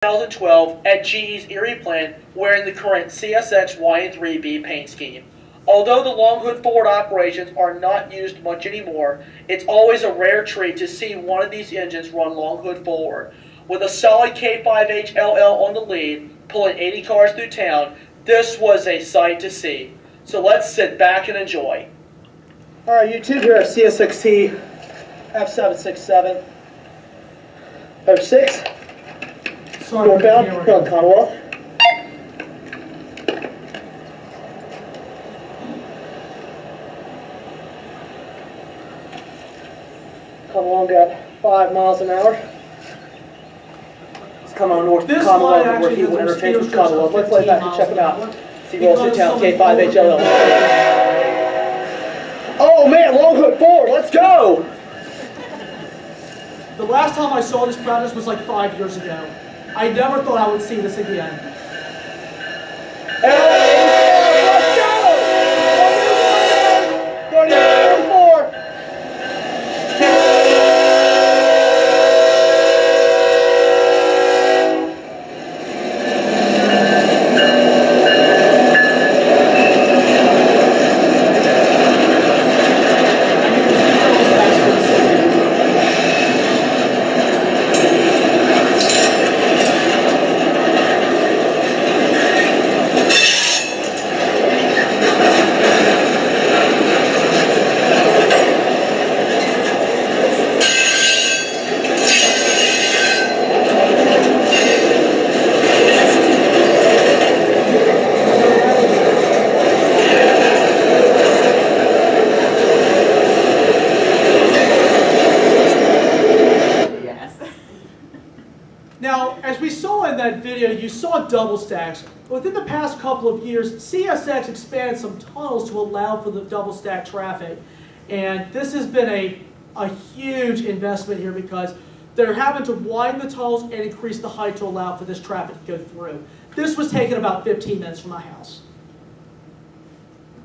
2012 at GE's Erie plant wearing the current CSX YN3B paint scheme. Although the long hood forward operations are not used much anymore, it's always a rare treat to see one of these engines run long hood forward. With a solid K5H LL on the lead, pulling 80 cars through town, this was a sight to see. So let's sit back and enjoy. Alright, YouTube, here at CSXT F767. F6. Northbound, from Commonwealth. Come along at 5 miles an hour. Let's come on north to Commonwealth where he will interchange with Commonwealth. Let's lay back and check it out. See rolls through town, K5HLL. Oh man, long hood forward, let's go! The last time I saw this practice was like 5 years ago. I never thought I would see this again. Let's go! 34. Now, as we saw in that video, you saw double stacks. Within the past couple of years, CSX expanded some tunnels to allow for the double stack traffic. And this has been a huge investment here because they're having to widen the tunnels and increase the height to allow for this traffic to go through. This was taking about 15 minutes from my house.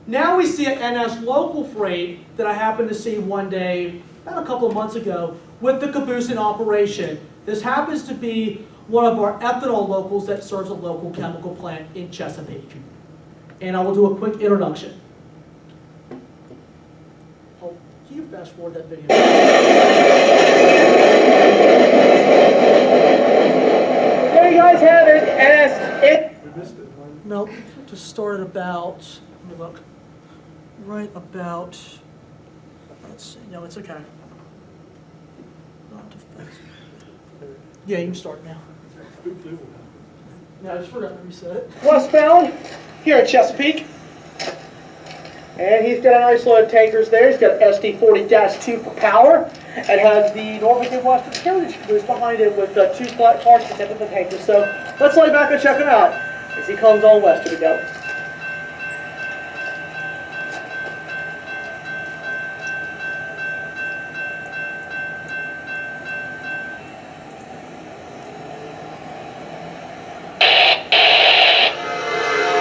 Now we see an NS local freight that I happened to see one day, about a couple of months ago, with the caboose in operation. This happens to be one of our ethanol locals that serves a local chemical plant in Chesapeake. And I will do a quick introduction. Oh, can you fast forward that video? There you guys have it, NS. No, just started about, let me look, right about, let's see, no, it's okay. Not defensive. Yeah, you can start now. No, I just forgot to reset it. Westbound, here at Chesapeake. And he's got a nice load of tankers there. He's got SD40-2 for power. And has the Norfolk and Western Heritage caboose behind him with two flat cars connected to the tankers. So let's lay back and check it out as he comes on west to go.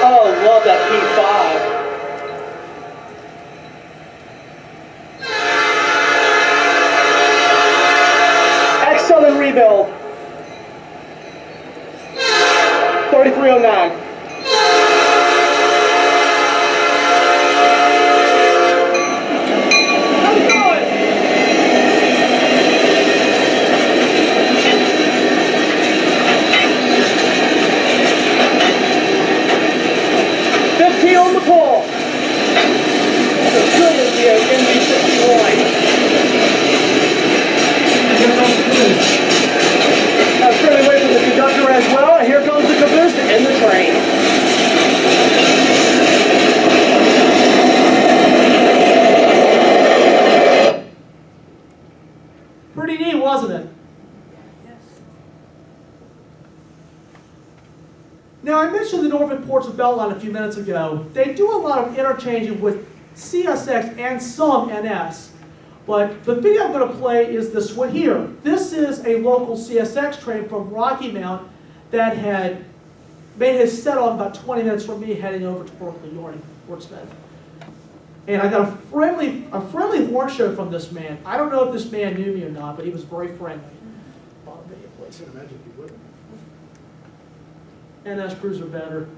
Oh, love that P5. Ex-Southern rebuild. 3309. How's it going? On the pole. The brilliant here, NB61. I'm turning away from the conductor as well. And here comes the caboose to end the train. Pretty neat, wasn't it? Now, I mentioned the Norfolk Portsmouth Beltline a few minutes ago. They do a lot of interchanging with CSX and some NS. But the video I'm going to play is this one here. This is a local CSX train from Rocky Mount that had made his set on about 20 minutes from me heading over to Berkeley, Portsmouth. And I got a friendly horn show from this man. I don't know if this man knew me or not, but he was very friendly. Bottom video, please. I can imagine you wouldn't. NS crews are better.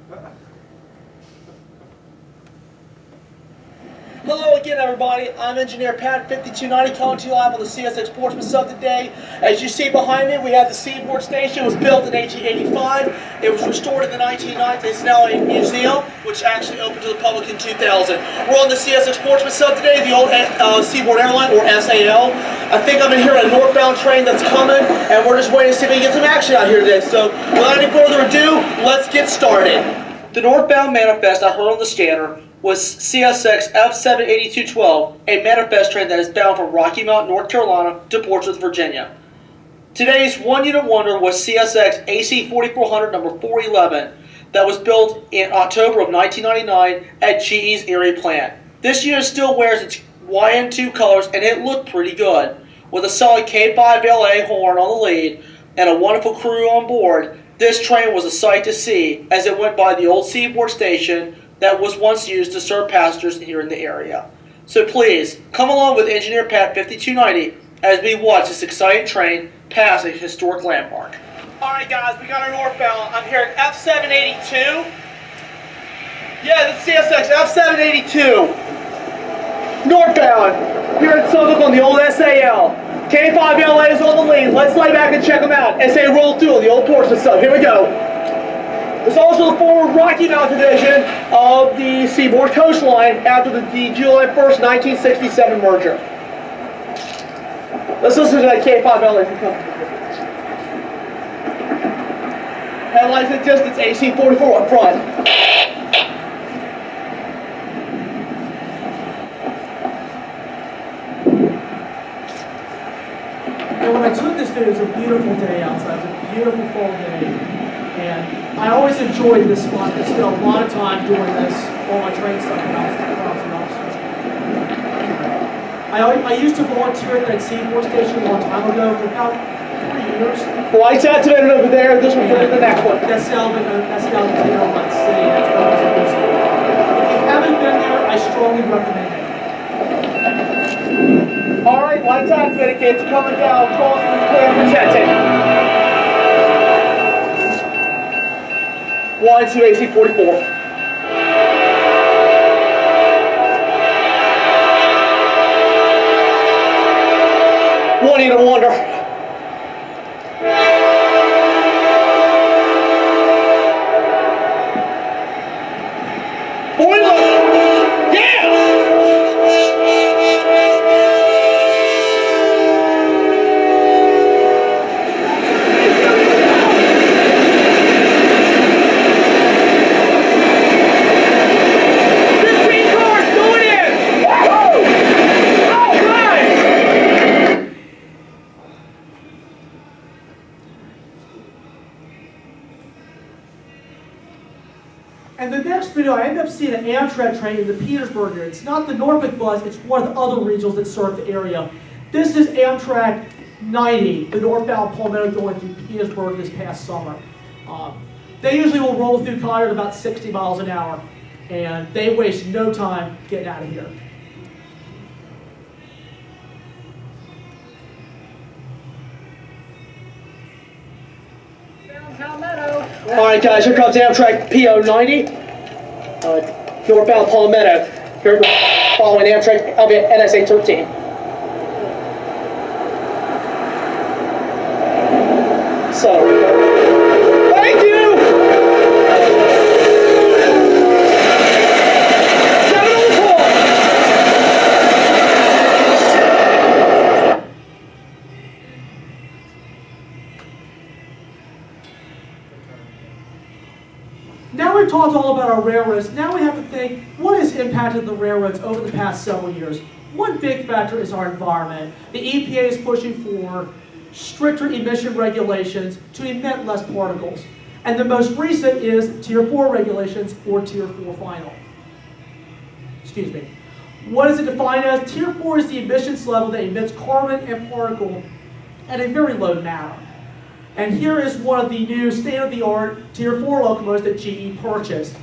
Hello again, everybody. I'm Engineer Pat, 5290, coming to you live on the CSX Portsmouth Sub today. As you see behind me, we have the Seaboard Station. It was built in 1885. It was restored in the 1990s. It's now a museum, which actually opened to the public in 2000. We're on the CSX Portsmouth Sub today, the old Seaboard Airline, or SAL. I think I'm in here on a northbound train that's coming, and we're just waiting to see if we can get some action out here today. So, without any further ado, let's get started. The northbound manifest I heard on the scanner was CSX F78212, a manifest train that is bound from Rocky Mount, North Carolina to Portsmouth, Virginia. Today's one-unit wonder was CSX AC 4400 number 411 that was built in October of 1999 at GE's Erie plant. This unit still wears its YN2 colors and it looked pretty good. With a solid K5LA horn on the lead and a wonderful crew on board, this train was a sight to see as it went by the old Seaboard Station that was once used to serve passengers here in the area. So please, come along with Engineer Pat 5290 as we watch this exciting train pass a historic landmark. Alright guys, we got our northbound. I'm here at F782. Yeah, that's CSX F782. Northbound, here at Suffolk on the old SAL. K5LA is on the lead. Let's lay back and check them out as they roll through on the old Portsmouth Sub. Here we go. It's also the former Rocky Mount division of the Seaboard Coastline after the July 1st, 1967 merger. Let's listen to that K5LA. Headlights at distance, AC 44 up front. And when I took this video, it was a beautiful day outside. It was a beautiful fall day. And I always enjoyed this spot. I spent a lot of time doing this on my train stuff when I was an officer. I used to volunteer at that Seaboard Station a long time ago for about 3 years. Lights activated over there. This one for the next one. That's now the Taylor Light City. That's always a museum. If you haven't been there, I strongly recommend it. All right, lights activated. Gates coming down. Crossing clear and protected. 1, 2, AC 44. One unit wonder. And the next video, I ended up seeing an Amtrak train in the Petersburg area. It's not the Norfolk bus, it's one of the other regionals that serve the area. This is Amtrak 90, the northbound Palmetto going through Petersburg this past summer. They usually will roll through Collier at about 60 miles an hour, and they waste no time getting out of here. All right, guys, here comes Amtrak PO90, northbound Palmetto. Here following Amtrak NSA 13. So, thank you. 7 on the clock. Now we've talked all about our railroads. Now we have to think, what has impacted the railroads over the past several years? One big factor is our environment. The EPA is pushing for stricter emission regulations to emit less particles. And the most recent is Tier 4 regulations or Tier 4 final. Excuse me. What is it defined as? Tier 4 is the emissions level that emits carbon and particle at a very low matter. And here is one of the new state-of-the-art Tier 4 locomotives that GE purchased.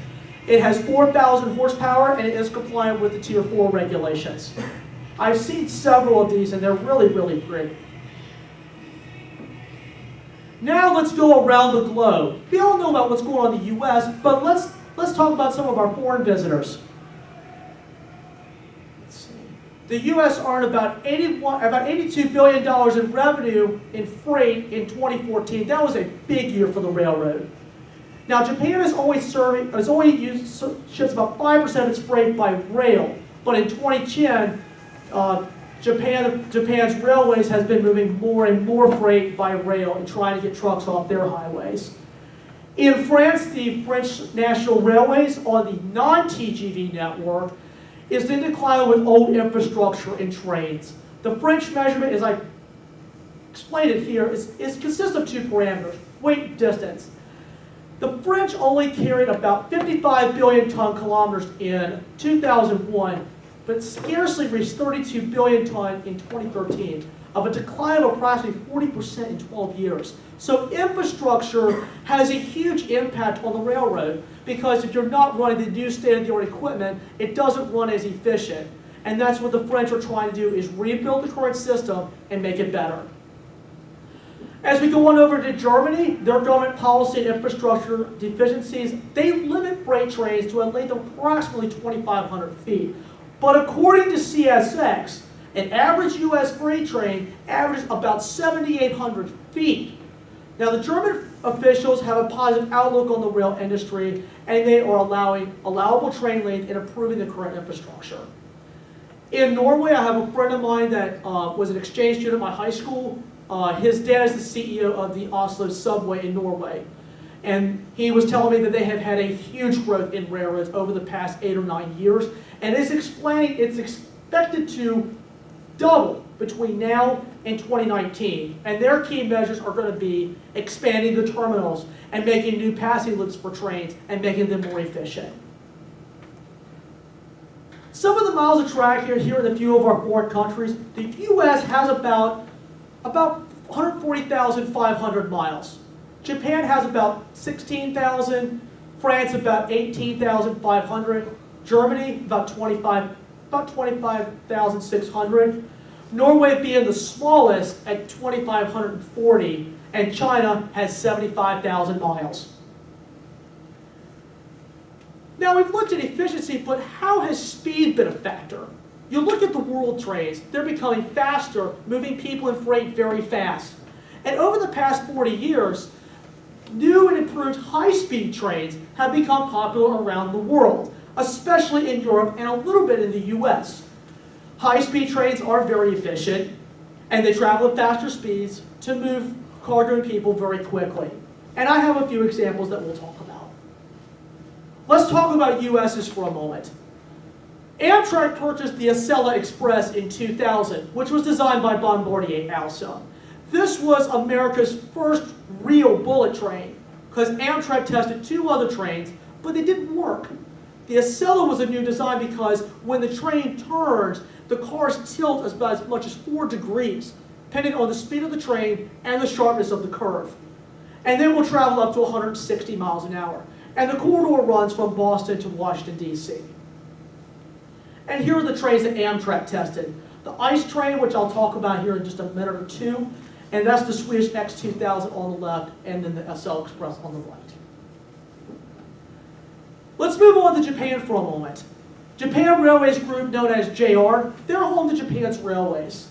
It has 4,000 horsepower and it is compliant with the Tier 4 regulations. I've seen several of these and they're really, really pretty. Now let's go around the globe. We all know about what's going on in the U.S., but let's talk about some of our foreign visitors. Let's see. The U.S. earned about $82 billion in revenue in freight in 2014. That was a big year for the railroad. Now Japan ships about 5% of its freight by rail, but in 2010, Japan's railways has been moving more and more freight by rail and trying to get trucks off their highways. In France, the French National Railways on the non-TGV network is in decline with old infrastructure and trains. The French measurement, as I explained it here, consists of two parameters, weight and distance. The French only carried about 55 billion ton kilometers in 2001, but scarcely reached 32 billion ton in 2013, of a decline of approximately 40% in 12 years. So infrastructure has a huge impact on the railroad, because if you're not running the new state-of-the-art equipment, it doesn't run as efficient. And that's what the French are trying to do, is rebuild the current system and make it better. As we go on over to Germany, their government policy and infrastructure deficiencies, they limit freight trains to a length of approximately 2,500 feet. But according to CSX, an average U.S. freight train averages about 7,800 feet. Now, the German officials have a positive outlook on the rail industry, and they are allowing allowable train length and improving the current infrastructure. In Norway, I have a friend of mine that was an exchange student at my high school. His dad is the CEO of the Oslo subway in Norway. And he was telling me that they have had a huge growth in railroads over the past 8 or 9 years. And it's expected to double between now and 2019. And their key measures are going to be expanding the terminals and making new passing loops for trains and making them more efficient. Some of the miles of track here in a few of our foreign countries, the U.S. has about 140,500 miles. Japan has about 16,000, France about 18,500, Germany about 25,600, Norway being the smallest at 2,540, and China has 75,000 miles. Now we've looked at efficiency, but how has speed been a factor? You look at the world trains, they're becoming faster, moving people and freight very fast. And over the past 40 years, new and improved high-speed trains have become popular around the world, especially in Europe and a little bit in the US. High-speed trains are very efficient, and they travel at faster speeds to move cargo and people very quickly. And I have a few examples that we'll talk about. Let's talk about US's for a moment. Amtrak purchased the Acela Express in 2000, which was designed by Bombardier ALSA. This was America's first real bullet train, because Amtrak tested 2 other trains, but they didn't work. The Acela was a new design because when the train turns, the cars tilt as much as 4 degrees, depending on the speed of the train and the sharpness of the curve. And then will travel up to 160 miles an hour. And the corridor runs from Boston to Washington, D.C. And here are the trains that Amtrak tested. The ICE train, which I'll talk about here in just a minute or two, and that's the Swedish X2000 on the left, and then the Acela Express on the right. Let's move on to Japan for a moment. Japan Railways Group, known as JR, they're home to Japan's railways.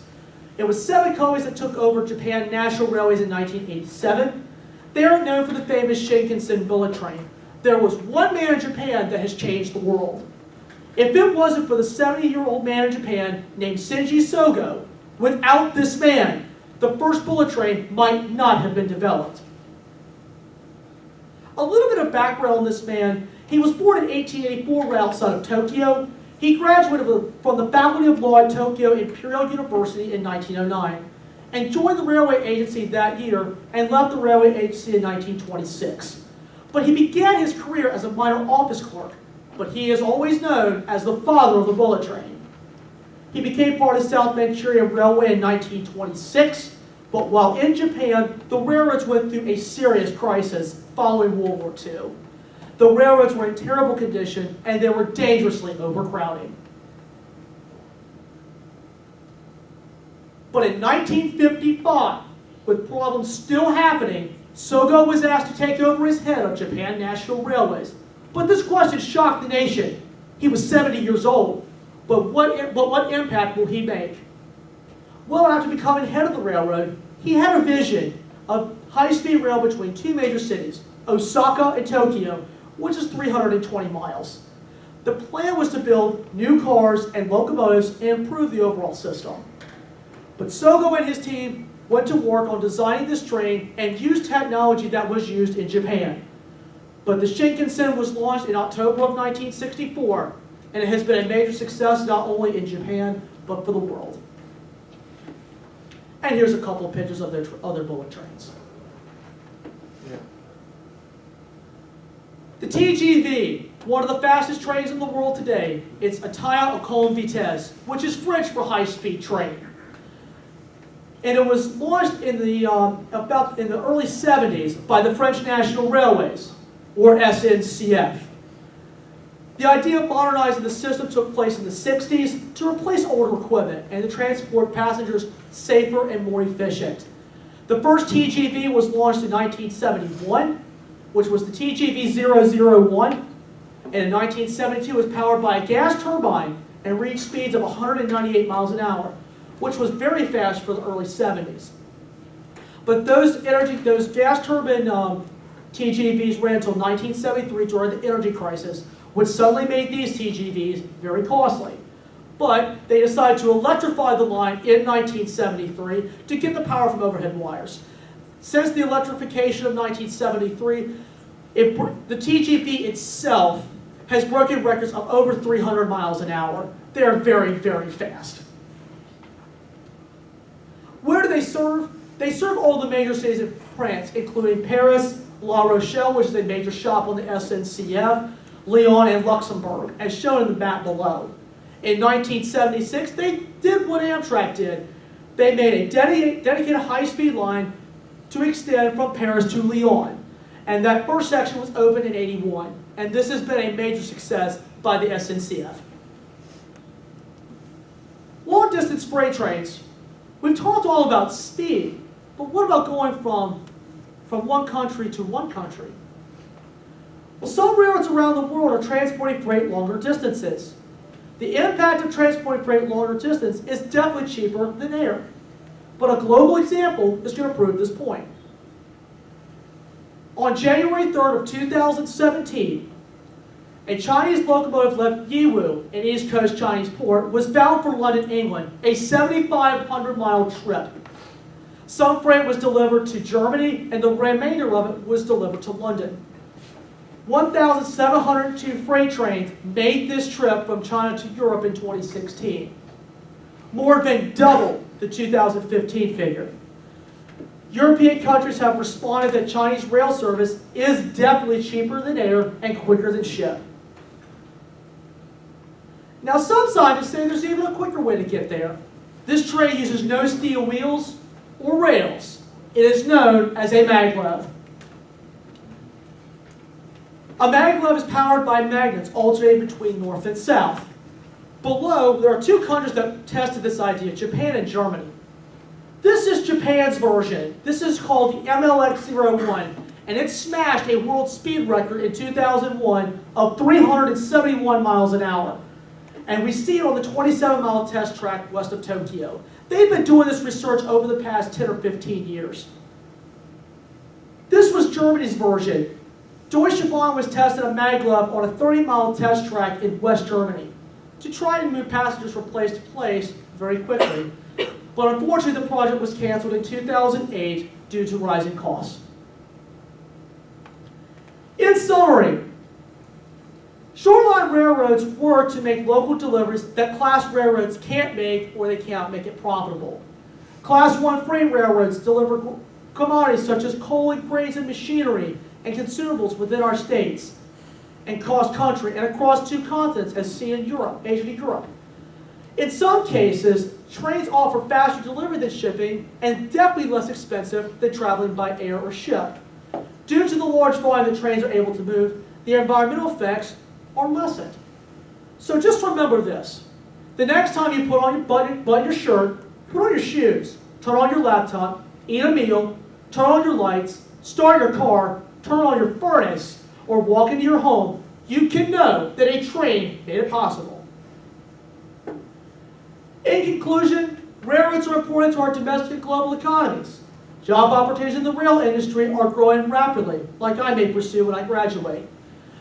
It was 7 companies that took over Japan National Railways in 1987. They are known for the famous Shinkansen bullet train. There was one man in Japan that has changed the world. If it wasn't for the 70-year-old man in Japan named Shinji Sogo, without this man, the first bullet train might not have been developed. A little bit of background on this man. He was born in 1884 right outside of Tokyo. He graduated from the Faculty of Law at Tokyo Imperial University in 1909 and joined the railway agency that year and left the railway agency in 1926. But he began his career as a minor office clerk, but he is always known as the father of the bullet train. He became part of South Manchuria Railway in 1926, but while in Japan, the railroads went through a serious crisis following World War II. The railroads were in terrible condition, and they were dangerously overcrowded. But in 1955, with problems still happening, Sogo was asked to take over as head of Japan National Railways. But this question shocked the nation. He was 70 years old. But what impact will he make? Well, after becoming head of the railroad, he had a vision of high-speed rail between two major cities, Osaka and Tokyo, which is 320 miles. The plan was to build new cars and locomotives and improve the overall system. But Sogo and his team went to work on designing this train and used technology that was used in Japan. But the Shinkansen was launched in October of 1964, and it has been a major success not only in Japan, but for the world. And here's a couple of pictures of their other bullet trains. The TGV, one of the fastest trains in the world today, it's a Train à grande vitesse, which is French for high-speed train. And it was launched in the early 70s by the French National Railways, or SNCF. The idea of modernizing the system took place in the 60s to replace older equipment and to transport passengers safer and more efficient. The first TGV was launched in 1971, which was the TGV 001, and in 1972 was powered by a gas turbine and reached speeds of 198 miles an hour, which was very fast for the early 70s. But those gas turbine TGVs ran until 1973 during the energy crisis, which suddenly made these TGVs very costly. But they decided to electrify the line in 1973 to get the power from overhead wires. Since the electrification of 1973, the TGV itself has broken records of over 300 miles an hour. They are very, very fast. Where do they serve? They serve all the major cities of France, including Paris, La Rochelle, which is a major shop on the SNCF, Lyon, and Luxembourg, as shown in the map below. In 1976, they did what Amtrak did. They made a dedicated high-speed line to extend from Paris to Lyon. And that first section was opened in '81. And this has been a major success by the SNCF. Long-distance freight trains. We've talked all about speed, but what about going from one country to one country? Well, some railroads around the world are transporting freight longer distances. The impact of transporting freight longer distance is definitely cheaper than air. But a global example is going to prove this point. On January 3rd of 2017, a Chinese locomotive left Yiwu, an East Coast Chinese port, was bound for London, England, a 7,500-mile trip. Some freight was delivered to Germany, and the remainder of it was delivered to London. 1,702 freight trains made this trip from China to Europe in 2016, more than double the 2015 figure. European countries have responded that Chinese rail service is definitely cheaper than air and quicker than ship. Now, some scientists say there's even a quicker way to get there. This train uses no steel wheels or rails. It is known as a maglev. A maglev is powered by magnets alternating between north and south. Below, there are two countries that tested this idea, Japan and Germany. This is Japan's version. This is called the MLX-01, and it smashed a world speed record in 2001 of 371 miles an hour. And we see it on the 27-mile test track west of Tokyo. They've been doing this research over the past 10 or 15 years. This was Germany's version. Deutsche Bahn was testing a maglev on a 30-mile test track in West Germany to try and move passengers from place to place very quickly. But unfortunately, the project was canceled in 2008 due to rising costs. In summary, shoreline railroads work to make local deliveries that class railroads can't make or they can't make it profitable. Class 1 freight railroads deliver commodities such as coal and grains and machinery and consumables within our states and cross country and across two continents as seen in Europe, Asia to Europe. In some cases, trains offer faster delivery than shipping and definitely less expensive than traveling by air or ship. Due to the large volume that trains are able to move, the environmental effects are lessened. So just remember this. The next time you button your shirt, put on your shoes, turn on your laptop, eat a meal, turn on your lights, start your car, turn on your furnace, or walk into your home, you can know that a train made it possible. In conclusion, railroads are important to our domestic and global economies. Job opportunities in the rail industry are growing rapidly, like I may pursue when I graduate.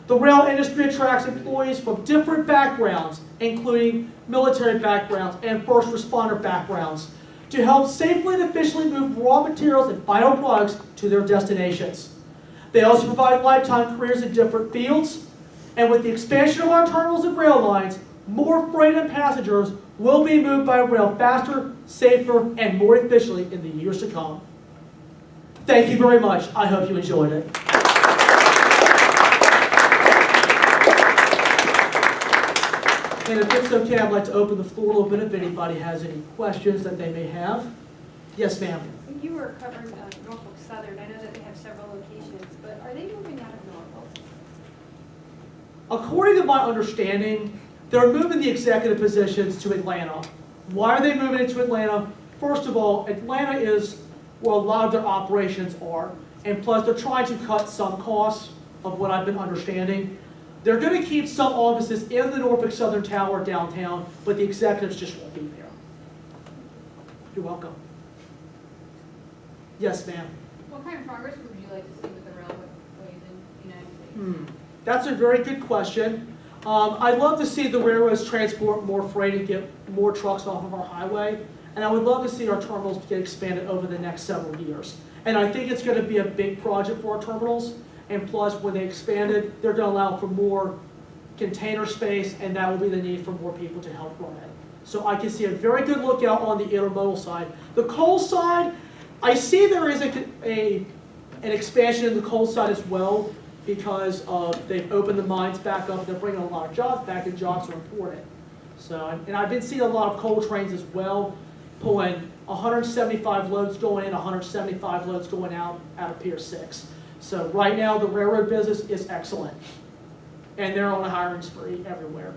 The rail industry attracts employees from different backgrounds, including military backgrounds and first responder backgrounds, to help safely and efficiently move raw materials and final products to their destinations. They also provide lifetime careers in different fields, and with the expansion of our terminals and rail lines, more freight and passengers will be moved by rail faster, safer, and more efficiently in the years to come. Thank you very much. I hope you enjoyed it. And if it's okay, I'd like to open the floor a little bit if anybody has any questions that they may have. Yes, ma'am. When you were covering Norfolk Southern, I know that they have several locations, but are they moving out of Norfolk? According to my understanding, they're moving the executive positions to Atlanta. Why are they moving it to Atlanta? First of all, Atlanta is where a lot of their operations are. And plus, they're trying to cut some costs of what I've been understanding. They're going to keep some offices in the Norfolk Southern Tower downtown, but the executives just won't be there. You're welcome. Yes, ma'am. What kind of progress would you like to see with the railways in the United States? That's a very good question. I'd love to see the railroads transport more freight and get more trucks off of our highway. And I would love to see our terminals get expanded over the next several years. And I think it's going to be a big project for our terminals. And plus, when they expand it, they're going to allow for more container space, and that will be the need for more people to help run it. So I can see a very good lookout on the intermodal side. The coal side, I see there is an expansion in the coal side as well, because they've opened the mines back up. They're bringing a lot of jobs back, and jobs are important. So, and I've been seeing a lot of coal trains as well, pulling 175 loads going in, 175 loads going out of Pier 6. So right now, the railroad business is excellent. And they're on a hiring spree everywhere.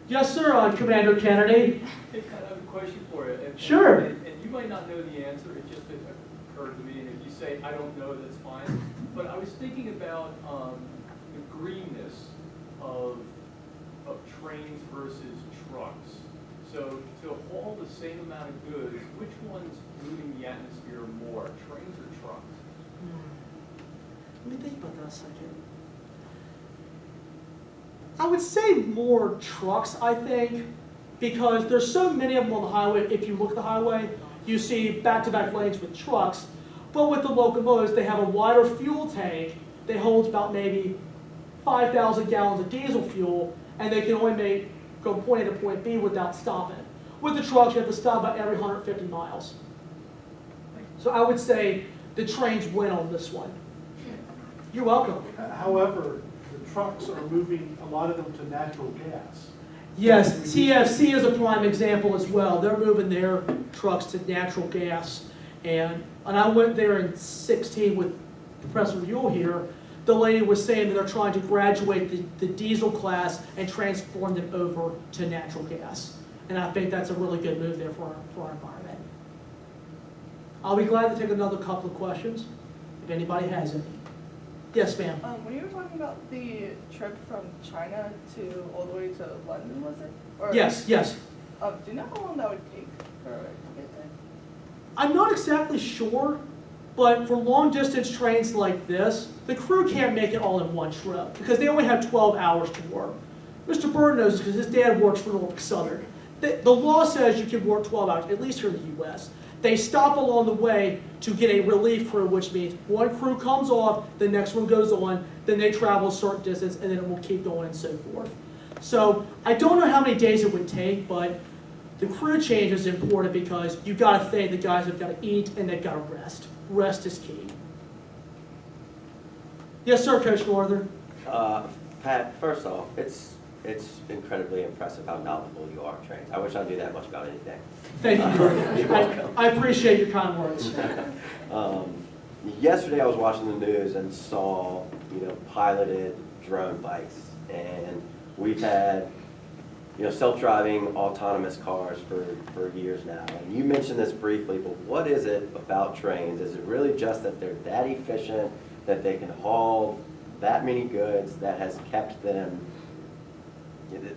Yes, sir, Commander Kennedy. Hey, I have a question for you. Sure. And you might not know the answer, it just occurred to me, and if you say, I don't know, that's fine. But I was thinking about the greenness of trains versus trucks. So to haul the same amount of goods, which one's polluting the atmosphere more, trains or trucks? Let me think about that a second. I would say more trucks, I think, because there's so many of them on the highway. If you look at the highway, you see back-to-back lanes with trucks. But with the locomotives, they have a wider fuel tank. They hold about maybe 5,000 gallons of diesel fuel, and they can only go point A to point B without stopping. With the trucks, you have to stop about every 150 miles. So I would say the trains win on this one. You're welcome. However, the trucks are moving a lot of them to natural gas. Yes, TFC is a prime example as well. They're moving their trucks to natural gas. And I went there in 2016 with Professor Yule here. The lady was saying that they're trying to graduate the diesel class and transform them over to natural gas. And I think that's a really good move there for our environment. I'll be glad to take another couple of questions if anybody has any. Yes, ma'am. When you were talking about the trip from China to all the way to London, was it? Or, Yes. do you know how long that would take for to get there? I'm not exactly sure, but for long distance trains like this, the crew can't make it all in one trip because they only have 12 hours to work. Mr. Bird knows this because his dad works for Norfolk Southern. The law says you can work 12 hours, at least here in the U.S. They stop along the way to get a relief crew, which means one crew comes off, the next one goes on, then they travel a certain distance, and then it will keep going and so forth. So I don't know how many days it would take, but the crew change is important because you've got to think the guys have got to eat and they've got to rest. Rest is key. Yes, sir, Coach Northern. Pat, first off, it's incredibly impressive how knowledgeable you are, trains. I wish I knew that much about anything. Thank you very much. You're welcome. I appreciate your kind words. Yesterday I was watching the news and saw, piloted drone bikes, and we've had self-driving autonomous cars for years now. And you mentioned this briefly, but what is it about trains? Is it really just that they're that efficient, that they can haul that many goods, that has kept them,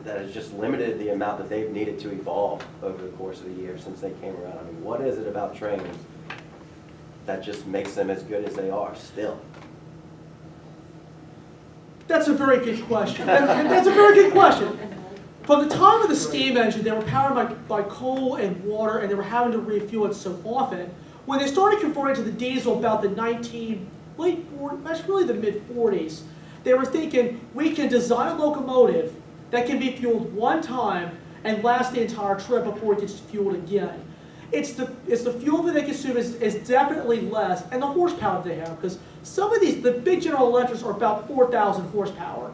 that has just limited the amount that they've needed to evolve over the course of the years since they came around? I mean, what is it about trains that just makes them as good as they are still? That's a very good question. That's a very good question. From the time of the steam engine, they were powered by coal and water, and they were having to refuel it so often. When they started converting to the diesel about the the mid-40s, they were thinking, we can design a locomotive that can be fueled one time and last the entire trip before it gets fueled again. It's the fuel that they consume is definitely less, and the horsepower they have, because some of the big General Electrics are about 4,000 horsepower.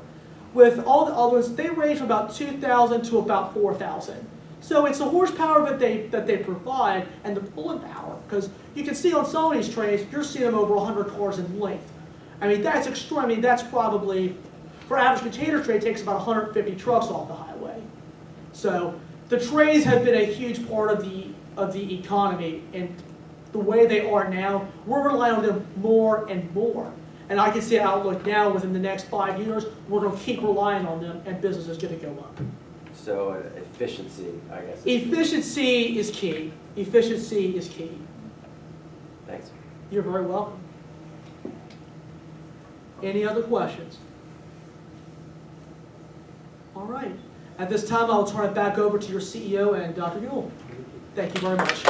With all the other ones, they range from about 2,000 to about 4,000. So it's the horsepower that they provide and the pulling power, because you can see on some of these trains, you're seeing them over 100 cars in length. I mean, that's extreme. I mean, that's probably, for average container train, it takes about 150 trucks off the highway. So the trains have been a huge part of the economy, and the way they are now, we're relying on them more and more. And I can see an outlook now within the next 5 years, we're going to keep relying on them, and business is going to go up. So efficiency, I guess. Efficiency is key. Efficiency is key. Thanks. You're very welcome. Any other questions? All right. At this time, I'll turn it back over to your CEO and Dr. Buell. Thank you very much.